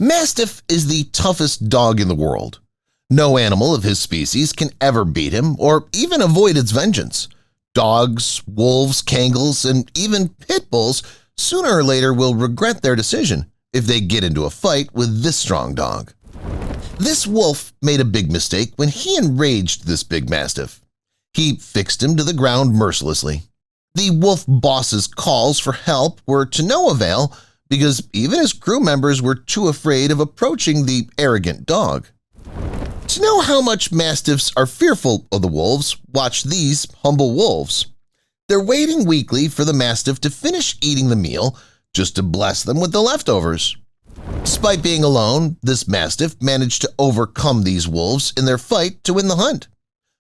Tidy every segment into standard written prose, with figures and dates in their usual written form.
Mastiff is the toughest dog in the world. No animal of his species can ever beat him or even avoid its vengeance. Dogs, wolves, Kangals, and even pit bulls sooner or later will regret their decision if they get into a fight with this strong dog. This wolf made a big mistake when he enraged this big Mastiff. He fixed him to the ground mercilessly. The wolf boss's calls for help were to no avail because even his crew members were too afraid of approaching the arrogant dog. To know how much Mastiffs are fearful of the wolves, watch these humble wolves. They're waiting weekly for the Mastiff to finish eating the meal just to bless them with the leftovers. Despite being alone, this Mastiff managed to overcome these wolves in their fight to win the hunt.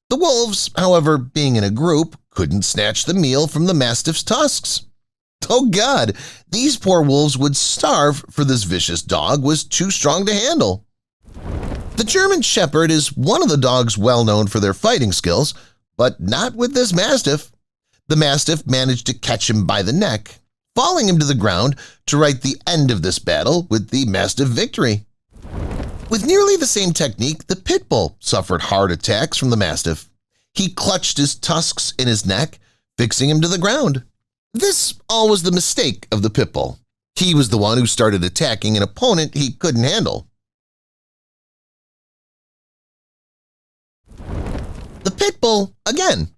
The wolves, however, being in a group, couldn't snatch the meal from the Mastiff's tusks. Oh God, these poor wolves would starve for this vicious dog was too strong to handle. The German Shepherd is one of the dogs well known for their fighting skills, but not with this Mastiff. The Mastiff managed to catch him by the neck, falling him to the ground to write the end of this battle with the Mastiff victory. With nearly the same technique, the pit bull suffered hard attacks from the Mastiff. He clutched his tusks in his neck, fixing him to the ground. This all was the mistake of the pit bull. He was the one who started attacking an opponent he couldn't handle. The pit bull again.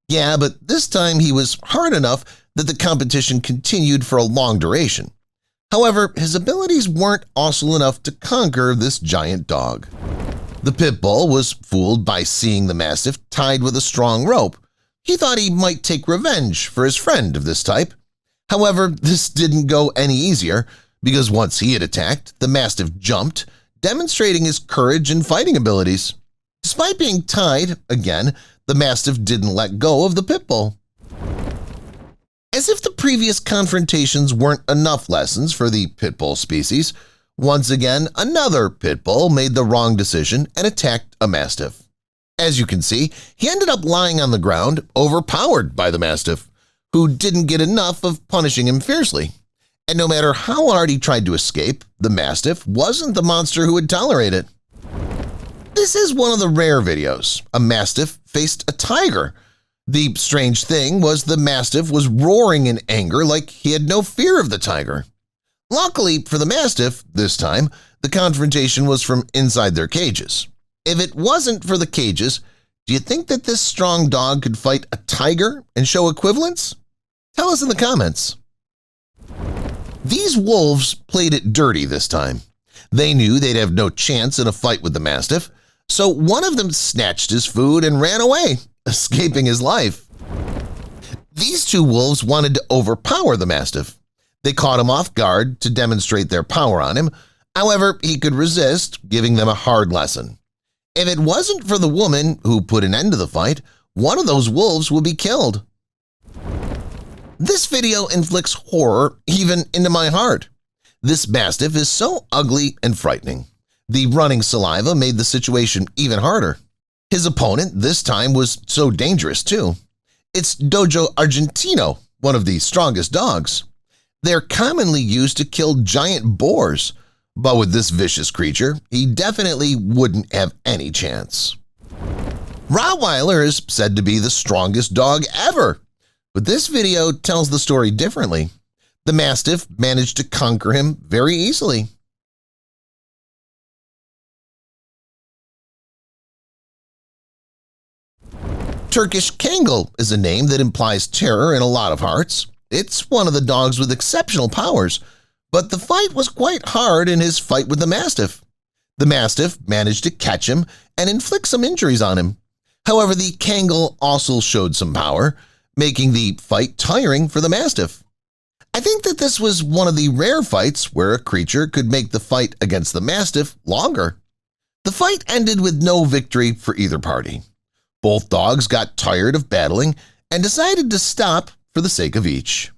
Yeah, but this time he was hard enough that the competition continued for a long duration. However, his abilities weren't awesome enough to conquer this giant dog. The pit bull was fooled by seeing the Mastiff tied with a strong rope. He thought he might take revenge for his friend of this type. However, this didn't go any easier because once he had attacked, the Mastiff jumped, demonstrating his courage and fighting abilities. Despite being tied, again, the Mastiff didn't let go of the pit bull. As if the previous confrontations weren't enough lessons for the pit bull species, once again another pit bull made the wrong decision and attacked a Mastiff. As you can see, he ended up lying on the ground, overpowered by the Mastiff, who didn't get enough of punishing him fiercely. And no matter how hard he tried to escape, the Mastiff wasn't the monster who would tolerate it. This is one of the rare videos. A Mastiff faced a tiger. The strange thing was the Mastiff was roaring in anger like he had no fear of the tiger. Luckily for the Mastiff, this time, the confrontation was from inside their cages. If it wasn't for the cages, do you think that this strong dog could fight a tiger and show equivalence? Tell us in the comments. These wolves played it dirty this time. They knew they'd have no chance in a fight with the Mastiff, so one of them snatched his food and ran away, escaping his life. These two wolves wanted to overpower the Mastiff. They caught him off guard to demonstrate their power on him. However, he could resist, giving them a hard lesson. If it wasn't for the woman who put an end to the fight, one of those wolves would be killed. This video inflicts horror even into my heart. This Mastiff is so ugly and frightening. The running saliva made the situation even harder. His opponent this time was so dangerous too. It's Dogo Argentino, one of the strongest dogs. They're commonly used to kill giant boars, but with this vicious creature, he definitely wouldn't have any chance. Rottweiler is said to be the strongest dog ever, but this video tells the story differently. The Mastiff managed to conquer him very easily. Turkish Kangal is a name that implies terror in a lot of hearts. It's one of the dogs with exceptional powers, but the fight was quite hard in his fight with the Mastiff. The Mastiff managed to catch him and inflict some injuries on him. However, the Kangal also showed some power, making the fight tiring for the Mastiff. I think that this was one of the rare fights where a creature could make the fight against the Mastiff longer. The fight ended with no victory for either party. Both dogs got tired of battling and decided to stop for the sake of each.